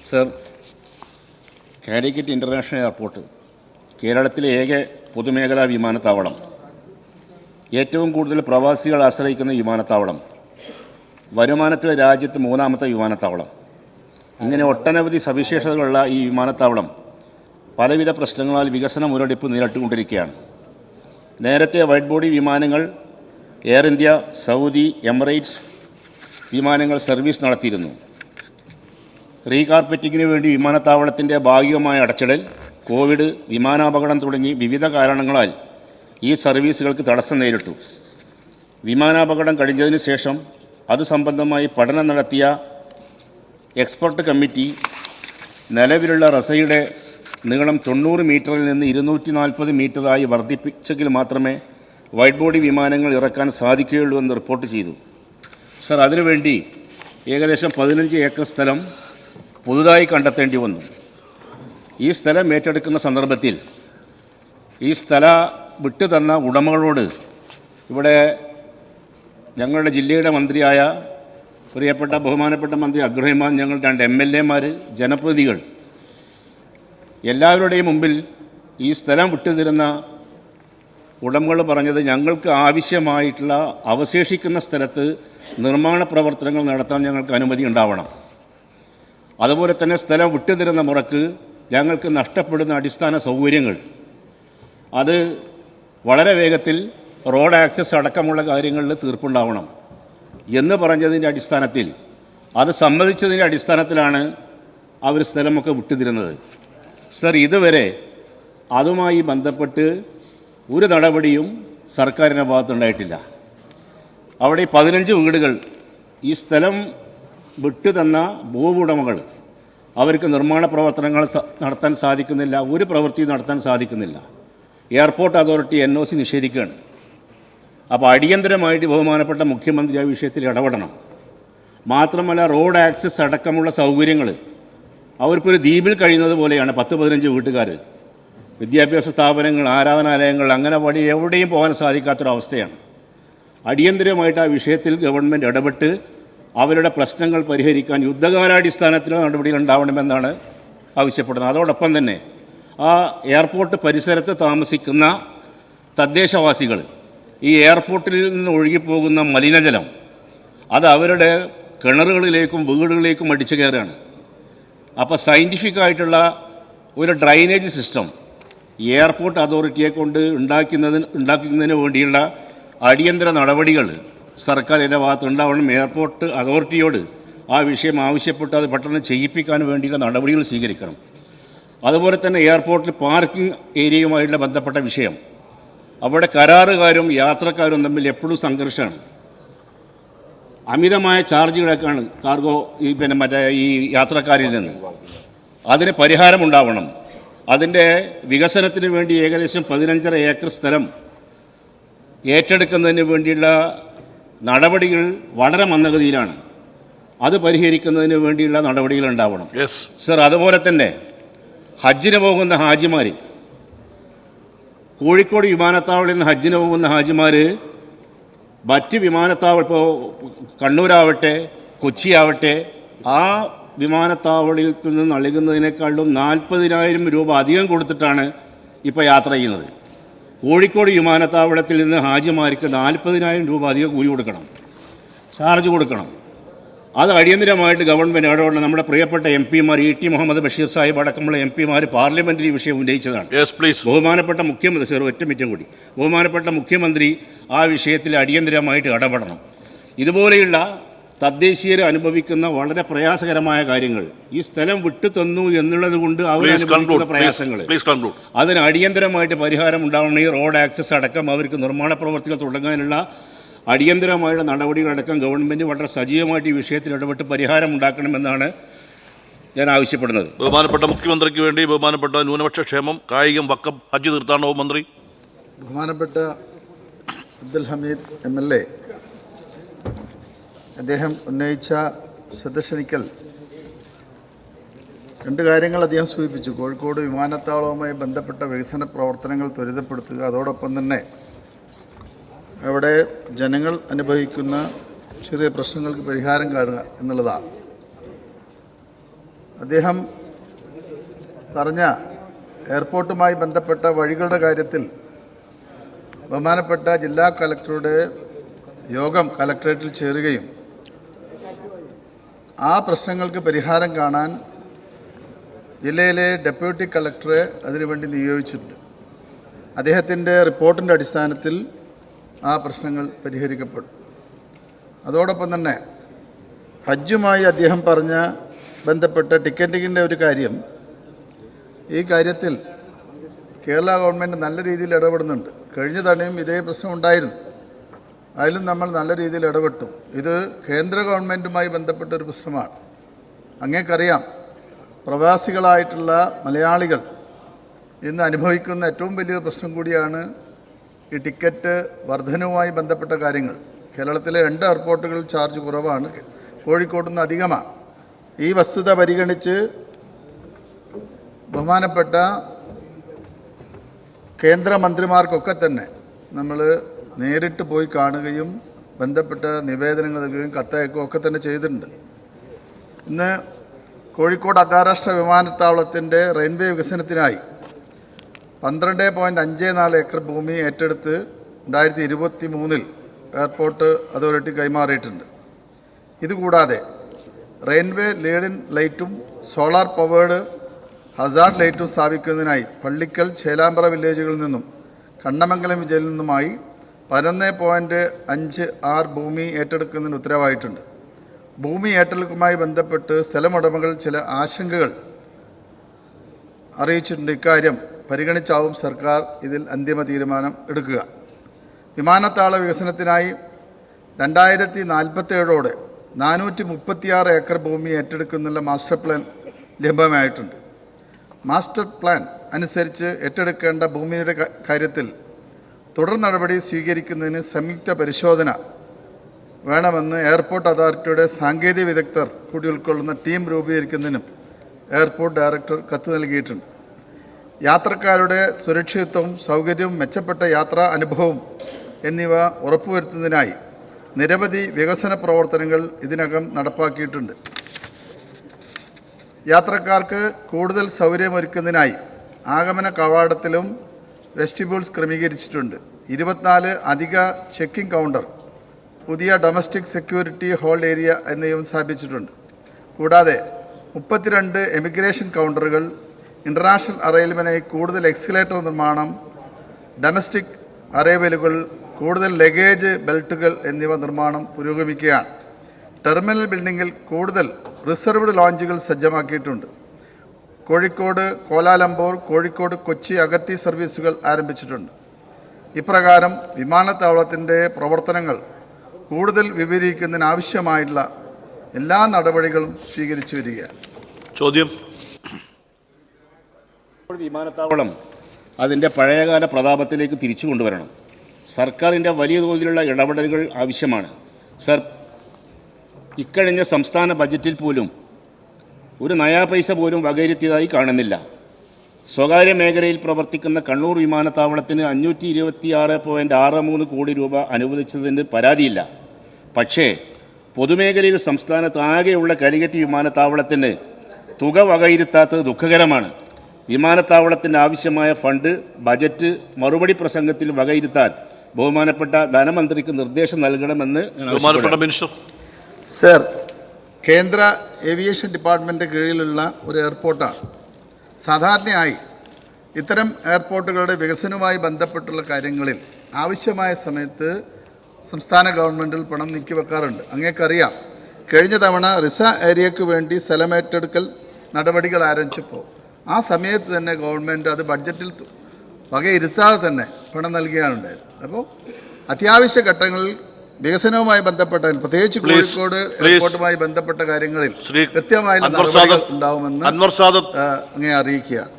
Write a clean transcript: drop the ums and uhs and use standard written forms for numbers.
Sir, Calicut international airport കേരളത്തിലെ ഏക പൊതുമേഖലാ വിമാനത്താവളം, ഏറ്റവും കൂടുതൽ പ്രവാസികൾ ആശ്രയിക്കുന്ന വിമാനത്താവളം, വരുമാനത്തിലെ രാജ്യത്ത് മൂന്നാമത്തെ വിമാനത്താവളം, ഇങ്ങനെ ഒട്ടനവധി സവിശേഷതകളുള്ള ഈ വിമാനത്താവളം പലവിധ പ്രശ്നങ്ങളാൽ വികസന മുരടിപ്പ് നേരിട്ടുകൊണ്ടിരിക്കുകയാണ്. നേരത്തെ വൈഡ് ബോഡി വിമാനങ്ങൾ എയർ ഇന്ത്യ, സൗദി, എമിറേറ്റ്സ് വിമാനങ്ങൾ സർവീസ് നടത്തിയിരുന്നു. റീകാർപ്പറ്റിങ്ങിന് വേണ്ടി വിമാനത്താവളത്തിൻ്റെ ഭാഗികമായ അടച്ചിടൽ, കോവിഡ്, വിമാനാപകടം തുടങ്ങി വിവിധ കാരണങ്ങളാൽ ഈ സർവീസുകൾക്ക് തടസ്സം നേരിട്ടു. വിമാനാപകടം കഴിഞ്ഞതിന് ശേഷം അത് സംബന്ധമായി പഠനം നടത്തിയ എക്സ്പെർട്ട് കമ്മിറ്റി നിലവിലുള്ള റസയുടെ നീളം 90 മീറ്ററിൽ നിന്ന് 240 മീറ്ററായി വർദ്ധിപ്പിച്ചെങ്കിൽ മാത്രമേ വൈഡ് ബോഡി വിമാനങ്ങൾ ഇറക്കാൻ സാധിക്കുകയുള്ളൂ എന്ന് റിപ്പോർട്ട് ചെയ്തു. സർ, അതിനുവേണ്ടി ഏകദേശം 15 ഏക്കർ സ്ഥലം പുതുതായി കണ്ടെത്തേണ്ടി വന്നു. ഈ സ്ഥലം ഏറ്റെടുക്കുന്ന സന്ദർഭത്തിൽ ഈ വിട്ടുതന്ന ഉടമകളോട് ഇവിടെ ഞങ്ങളുടെ ജില്ലയുടെ മന്ത്രിയായ ബഹുമാനപ്പെട്ട മന്ത്രി അബ്ദുറഹിമാൻ, ഞങ്ങൾ 2 MLA-മാർ, ജനപ്രതിനിധികൾ എല്ലാവരുടെയും മുമ്പിൽ ഈ സ്ഥലം വിട്ടുതരുന്ന ഉടമകൾ പറഞ്ഞത്, ഞങ്ങൾക്ക് ആവശ്യമായിട്ടുള്ള അവശേഷിക്കുന്ന സ്ഥലത്ത് നിർമ്മാണ പ്രവർത്തനങ്ങൾ നടത്താൻ ഞങ്ങൾക്ക് അനുമതി ഉണ്ടാവണം. അതുപോലെ തന്നെ സ്ഥലം വിട്ടുതരുന്ന മുറക്ക് ഞങ്ങൾക്ക് നഷ്ടപ്പെടുന്ന അടിസ്ഥാന സൗകര്യങ്ങൾ അത് വളരെ വേഗത്തിൽ റോഡ് ആക്സസ് അടക്കമുള്ള കാര്യങ്ങളിൽ തീർപ്പുണ്ടാവണം എന്ന് പറഞ്ഞതിൻ്റെ അടിസ്ഥാനത്തിൽ, അത് സമ്മതിച്ചതിൻ്റെ അടിസ്ഥാനത്തിലാണ് അവർ സ്ഥലമൊക്കെ വിട്ടുതരുന്നത്. സർ, ഇതുവരെ അതുമായി ബന്ധപ്പെട്ട് ഒരു നടപടിയും സർക്കാരിൻ്റെ ഭാഗത്തുണ്ടായിട്ടില്ല. അവിടെ 15 വീടുകൾ ഈ സ്ഥലം വിട്ടുതന്ന ഭൂവുടമകൾ, അവർക്ക് നിർമ്മാണ പ്രവർത്തനങ്ങൾ നടത്താൻ സാധിക്കുന്നില്ല, ഒരു പ്രവൃത്തി നടത്താൻ സാധിക്കുന്നില്ല. എയർപോർട്ട് അതോറിറ്റി NOC നിഷേധിക്കുകയാണ്. അപ്പോൾ അടിയന്തരമായിട്ട് ബഹുമാനപ്പെട്ട മുഖ്യമന്ത്രി ആ വിഷയത്തിൽ ഇടപെടണം. മാത്രമല്ല, റോഡ് ആക്സസ് അടക്കമുള്ള സൗകര്യങ്ങൾ അവർക്കൊരു ദ്വീപിൽ കഴിയുന്നത് പോലെയാണ് 10-15 വീട്ടുകാർ. വിദ്യാഭ്യാസ സ്ഥാപനങ്ങൾ, ആരാധനാലയങ്ങൾ, അങ്ങനെ എവിടെയും പോകാൻ സാധിക്കാത്തൊരവസ്ഥയാണ്. അടിയന്തരമായിട്ട് ആ വിഷയത്തിൽ ഗവൺമെൻറ് ഇടപെട്ട് അവരുടെ പ്രശ്നങ്ങൾ പരിഹരിക്കാൻ യുദ്ധകാലാടിസ്ഥാനത്തിലുള്ള നടപടികൾ ഉണ്ടാവണമെന്നാണ് ആവശ്യപ്പെടുന്നത്. അതോടൊപ്പം തന്നെ ആ എയർപോർട്ട് പരിസരത്ത് താമസിക്കുന്ന തദ്ദേശവാസികൾ ഈ എയർപോർട്ടിൽ നിന്ന് ഒഴുകിപ്പോകുന്ന മലിനജലം അത് അവരുടെ കിണറുകളിലേക്കും വീടുകളിലേക്കും അടിച്ചു കയറുകയാണ്. അപ്പോൾ സയൻറ്റിഫിക്കായിട്ടുള്ള ഒരു ഡ്രൈനേജ് സിസ്റ്റം എയർപോർട്ട് അതോറിറ്റിയെ കൊണ്ട് ഉണ്ടാക്കുന്നതിന് വേണ്ടിയുള്ള അടിയന്തര നടപടികൾ സർക്കാരിൻ്റെ ഭാഗത്ത് ഉണ്ടാവണം. എയർപോർട്ട് അതോറിറ്റിയോട് ആ വിഷയം ആവശ്യപ്പെട്ട് അത് പെട്ടെന്ന് ചെയ്യിപ്പിക്കാൻ വേണ്ടിയുള്ള നടപടികൾ സ്വീകരിക്കണം. അതുപോലെ തന്നെ എയർപോർട്ടിൽ പാർക്കിംഗ് ഏരിയയുമായിട്ടുള്ള ബന്ധപ്പെട്ട വിഷയം, അവിടെ കരാറുകാരും യാത്രക്കാരും തമ്മിൽ എപ്പോഴും സംഘർഷമാണ്. അമിതമായ ചാർജുകളൊക്കെയാണ് കാർഗോ ഈ യാത്രക്കാരിൽ നിന്ന്. അതിന് പരിഹാരമുണ്ടാവണം. അതിൻ്റെ വികസനത്തിന് വേണ്ടി ഏകദേശം 15.5 ഏക്കർ സ്ഥലം ഏറ്റെടുക്കുന്നതിന് വേണ്ടിയുള്ള നടപടികൾ വളരെ മന്ദഗതിയിലാണ്. അത് പരിഹരിക്കുന്നതിന് വേണ്ടിയുള്ള നടപടികൾ ഉണ്ടാവണം. സർ, അതുപോലെ തന്നെ ഹജ്ജിന് പോകുന്ന ഹാജിമാർ, കോഴിക്കോട് വിമാനത്താവളത്തിൽ നിന്ന് ഹജ്ജിന് പോകുന്ന ഹാജിമാർ മറ്റ് വിമാനത്താവളം, ഇപ്പോൾ കണ്ണൂരാവട്ടെ കൊച്ചിയാവട്ടെ, ആ വിമാനത്താവളത്തിൽ നിന്ന് നൽകുന്നതിനേക്കാളും 40,000 രൂപ അധികം കൊടുത്തിട്ടാണ് ഇപ്പോൾ യാത്ര ചെയ്യുന്നത്. കോഴിക്കോട് വിമാനത്താവളത്തിൽ നിന്ന് ഹാജിമാർക്ക് 40,000 രൂപ അധികം കൂലി കൊടുക്കണം, ചാർജ് കൊടുക്കണം. അത് അടിയന്തരമായിട്ട് ഗവൺമെൻറ് ഇടപെടണം. നമ്മുടെ പ്രിയപ്പെട്ട MP-മാർ ET മുഹമ്മദ് ബഷീർ സാഹിബ് അടക്കമുള്ള MP-മാർ പാർലമെൻറ്റിൽ ഈ വിഷയം ഉന്നയിച്ചതാണ്. ബഹുമാനപ്പെട്ട മുഖ്യമന്ത്രി, സർ ഒറ്റ മിനിറ്റും കൂടി, ബഹുമാനപ്പെട്ട മുഖ്യമന്ത്രി ആ വിഷയത്തിൽ അടിയന്തരമായിട്ട് ഇടപെടണം. ഇതുപോലെയുള്ള തദ്ദേശീയർ അനുഭവിക്കുന്ന വളരെ പ്രയാസകരമായ കാര്യങ്ങൾ, ഈ സ്ഥലം വിട്ടു തന്നു എന്നുള്ളത് കൊണ്ട് അവർ അനുഭവിക്കുന്ന പ്രയാസങ്ങൾ, അതിന് അടിയന്തരമായിട്ട് പരിഹാരം ഉണ്ടാവണം. ഈ റോഡ് ആക്സസ് അടക്കം അവർക്ക് നിർമ്മാണ പ്രവർത്തികൾ തുടങ്ങാനുള്ള അടിയന്തരമായുള്ള നടപടികളടക്കം ഗവൺമെൻറ് വളരെ സജീവമായിട്ട് ഈ വിഷയത്തിൽ ഇടപെട്ട് പരിഹാരം ഉണ്ടാക്കണമെന്നാണ് ഞാൻ ആവശ്യപ്പെടുന്നത്. ബഹുമാനപ്പെട്ട മുഖ്യമന്ത്രിക്ക് വേണ്ടി ബഹുമാനപ്പെട്ട ന്യൂനപക്ഷ ക്ഷേമം, കായികം, വക്കം, ഹജ്ജ് തീർത്ഥാടന മന്ത്രി ബഹുമാനപ്പെട്ട അബ്ദുൽ ഹമീദ് MLA അദ്ദേഹം ഉന്നയിച്ച ശ്രദ്ധ ക്ഷണിക്കൽ 2 കാര്യങ്ങൾ അദ്ദേഹം സൂചിപ്പിച്ചു. കോഴിക്കോട് വിമാനത്താവളവുമായി ബന്ധപ്പെട്ട വികസന പ്രവർത്തനങ്ങൾ ത്വരിതപ്പെടുത്തുക, അതോടൊപ്പം തന്നെ അവിടെ ജനങ്ങൾ അനുഭവിക്കുന്ന ചെറിയ പ്രശ്നങ്ങൾക്ക് പരിഹാരം കാണുക എന്നുള്ളതാണ്. അദ്ദേഹം പറഞ്ഞ എയർപോർട്ടുമായി ബന്ധപ്പെട്ട വഴികളുടെ കാര്യത്തിൽ ബഹുമാനപ്പെട്ട ജില്ലാ കളക്ടറുടെ യോഗം കളക്ടറേറ്റിൽ ചേരുകയും ആ പ്രശ്നങ്ങൾക്ക് പരിഹാരം കാണാൻ ജില്ലയിലെ ഡെപ്യൂട്ടി കളക്ടറെ അതിനുവേണ്ടി നിയോഗിച്ചിട്ടുണ്ട്. അദ്ദേഹത്തിൻ്റെ റിപ്പോർട്ടിൻ്റെ അടിസ്ഥാനത്തിൽ ആ പ്രശ്നങ്ങൾ പരിഹരിക്കപ്പെടും. അതോടൊപ്പം തന്നെ ഹജ്ജുമായി അദ്ദേഹം പറഞ്ഞ ബന്ധപ്പെട്ട ടിക്കറ്റിങ്ങിൻ്റെ ഒരു കാര്യം, ഈ കാര്യത്തിൽ കേരള ഗവൺമെൻറ് നല്ല രീതിയിൽ ഇടപെടുന്നുണ്ട്. കഴിഞ്ഞ തവണയും ഇതേ പ്രശ്നം ഉണ്ടായിരുന്നു, അതിലും നമ്മൾ നല്ല രീതിയിൽ ഇടപെട്ടു. ഇത് കേന്ദ്ര ഗവൺമെൻറ്റുമായി ബന്ധപ്പെട്ട ഒരു പ്രശ്നമാണ്. അങ്ങേക്കറിയാം, പ്രവാസികളായിട്ടുള്ള മലയാളികൾ ഇന്ന് അനുഭവിക്കുന്ന ഏറ്റവും വലിയ പ്രശ്നം കൂടിയാണ് ഈ ടിക്കറ്റ് വർധനവുമായി ബന്ധപ്പെട്ട കാര്യങ്ങൾ. കേരളത്തിലെ 2 എയർപോർട്ടുകളിൽ ചാർജ് കുറവാണ്, കോഴിക്കോട് നിന്ന് അധികമാണ്. ഈ വസ്തുത പരിഗണിച്ച് ബഹുമാനപ്പെട്ട കേന്ദ്രമന്ത്രിമാർക്കൊക്കെ തന്നെ നമ്മൾ നേരിട്ട് പോയി കാണുകയും ബന്ധപ്പെട്ട നിവേദനങ്ങൾ നൽകുകയും കത്തയക്കുകയും ഒക്കെ തന്നെ ചെയ്തിട്ടുണ്ട്. ഇന്ന് കോഴിക്കോട് അന്താരാഷ്ട്ര വിമാനത്താവളത്തിൻ്റെ റെയിൽവേ വികസനത്തിനായി 12.54 ഏക്കർ ഭൂമി ഏറ്റെടുത്ത് 2023 എയർപോർട്ട് അതോറിറ്റി കൈമാറിയിട്ടുണ്ട്. ഇതുകൂടാതെ റെയിൽവേ ലീഡിംഗ് ലൈറ്റും സോളാർ പവേർഡ് ഹസാർഡ് ലൈറ്റും സ്ഥാപിക്കുന്നതിനായി പള്ളിക്കൽ ചേലാമ്പ്ര വില്ലേജുകളിൽ നിന്നും കണ്ണമംഗലം വില്ലേജിൽ നിന്നുമായി 11.56 ഭൂമി ഏറ്റെടുക്കുന്നതിന് ഉത്തരവായിട്ടുണ്ട്. ഭൂമി ഏറ്റെടുക്കലുമായി ബന്ധപ്പെട്ട് സ്ഥലമുടമകൾ ചില ആശങ്കകൾ അറിയിച്ചിട്ടുണ്ട്. ഇക്കാര്യം പരിഗണിച്ചാവും സർക്കാർ ഇതിൽ അന്തിമ തീരുമാനം എടുക്കുക. വിമാനത്താവള വികസനത്തിനായി 2047 436 ഏക്കർ ഭൂമി ഏറ്റെടുക്കുന്നതിനുള്ള മാസ്റ്റർ പ്ലാൻ ലഭ്യമായിട്ടുണ്ട്. മാസ്റ്റർ പ്ലാൻ അനുസരിച്ച് ഏറ്റെടുക്കേണ്ട ഭൂമിയുടെ കാര്യത്തിൽ തുടർ നടപടി സ്വീകരിക്കുന്നതിന് സംയുക്ത പരിശോധന വേണമെന്ന് എയർപോർട്ട് അതോറിറ്റിയുടെ സാങ്കേതിക വിദഗ്ധർ കൂടി ഉൾക്കൊള്ളുന്ന ടീം രൂപീകരിക്കുന്നതിനും എയർപോർട്ട് ഡയറക്ടർ കത്ത് നൽകിയിട്ടുണ്ട്. യാത്രക്കാരുടെ സുരക്ഷിതത്വവും സൗകര്യവും മെച്ചപ്പെട്ട യാത്രാ അനുഭവവും എന്നിവ ഉറപ്പുവരുത്തുന്നതിനായി നിരവധി വികസന പ്രവർത്തനങ്ങൾ ഇതിനകം നടപ്പാക്കിയിട്ടുണ്ട്. യാത്രക്കാർക്ക് കൂടുതൽ സൗകര്യമൊരുക്കുന്നതിനായി ആഗമന കവാടത്തിലും വെസ്റ്റിബ്യൂൾസ് ക്രമീകരിച്ചിട്ടുണ്ട്. 24 അധിക ചെക്കിംഗ് കൗണ്ടർ, പുതിയ ഡൊമസ്റ്റിക് സെക്യൂരിറ്റി ഹോൾഡ് ഏരിയ എന്നിവയും സ്ഥാപിച്ചിട്ടുണ്ട്. കൂടാതെ 32 എമിഗ്രേഷൻ കൗണ്ടറുകൾ, ഇൻ്റർനാഷണൽ അറൈവലിനായി കൂടുതൽ എക്സിലേറ്റർ നിർമ്മാണം, ഡൊമസ്റ്റിക് അറൈവലുകൾ, കൂടുതൽ ലഗേജ് ബെൽറ്റുകൾ എന്നിവ നിർമ്മാണം പുരോഗമിക്കുകയാണ്. ടെർമിനൽ ബിൽഡിങ്ങിൽ കൂടുതൽ റിസർവ്ഡ് ലോഞ്ചുകൾ സജ്ജമാക്കിയിട്ടുണ്ട്. കോഴിക്കോട് കോലാലംപൂർ, കോഴിക്കോട് കൊച്ചി അഗത്തി സർവീസുകൾ ആരംഭിച്ചിട്ടുണ്ട്. ഇപ്രകാരം വിമാനത്താവളത്തിൻ്റെ പ്രവർത്തനങ്ങൾ കൂടുതൽ വിപുലീകരിക്കുന്നതിനാവശ്യമായിട്ടുള്ള എല്ലാ നടപടികളും സ്വീകരിച്ചു വരികയാണ്. ചോദ്യം. വിമാനത്താവളം അതിൻ്റെ പഴയകാല പ്രതാപത്തിലേക്ക് തിരിച്ചു കൊണ്ടുവരണം. സർക്കാരിൻ്റെ വലിയ തോതിലുള്ള ഇടപെടലുകൾ ആവശ്യമാണ്. സർ, ഇക്കഴിഞ്ഞ സംസ്ഥാന ബജറ്റിൽ പോലും ഒരു നയാ പൈസ പോലും വകയിരുത്തിയതായി കാണുന്നില്ല. സ്വകാര്യ മേഖലയിൽ പ്രവർത്തിക്കുന്ന കണ്ണൂർ വിമാനത്താവളത്തിന് 526.63 കോടി രൂപ അനുവദിച്ചതിന് പരാതിയില്ല. പക്ഷേ പൊതുമേഖലയിൽ സംസ്ഥാനത്ത് ആകെയുള്ള കാലിക്കറ്റ് വിമാനത്താവളത്തിന് തുക വകയിരുത്താത്തത് ദുഃഖകരമാണ്. വിമാനത്താവളത്തിന് ആവശ്യമായ ഫണ്ട് ബജറ്റ് മറുപടി പ്രസംഗത്തിൽ വകയിരുത്താൻ ബഹുമാനപ്പെട്ട ധനമന്ത്രിക്ക് നിർദ്ദേശം നൽകണമെന്ന് മിനിസ്റ്റർ. സർ, കേന്ദ്ര ഏവിയേഷൻ ഡിപ്പാർട്ട്മെൻറ്റ് കീഴിലുള്ള ഒരു എയർപോർട്ടാണ്. സാധാരണയായി ഇത്തരം എയർപോർട്ടുകളുടെ വികസനവുമായി ബന്ധപ്പെട്ടുള്ള കാര്യങ്ങളിൽ ആവശ്യമായ സമയത്ത് സംസ്ഥാന ഗവൺമെൻറ്റിൽ പണം നീക്കിവെക്കാറുണ്ട്. അങ്ങേക്കറിയാം, കഴിഞ്ഞ തവണ റിസ ഏരിയയ്ക്ക് വേണ്ടി സ്ഥലമേറ്റെടുക്കൽ നടപടികൾ ആരംഭിച്ചപ്പോൾ ആ സമയത്ത് തന്നെ ഗവൺമെൻറ് അത് ബഡ്ജറ്റിൽ വകയിരുത്താതെ തന്നെ പണം നൽകുകയാണ് ഉണ്ടായത്. അപ്പോൾ അത്യാവശ്യ ഘട്ടങ്ങളിൽ വികസനവുമായി ബന്ധപ്പെട്ട, പ്രത്യേകിച്ച് കോഴിക്കോട് എയർപോർട്ടുമായി ബന്ധപ്പെട്ട കാര്യങ്ങളിൽ കൃത്യമായ നടപടികൾ ഉണ്ടാവുമെന്ന് അങ്ങേ അറിയിക്കുകയാണ്.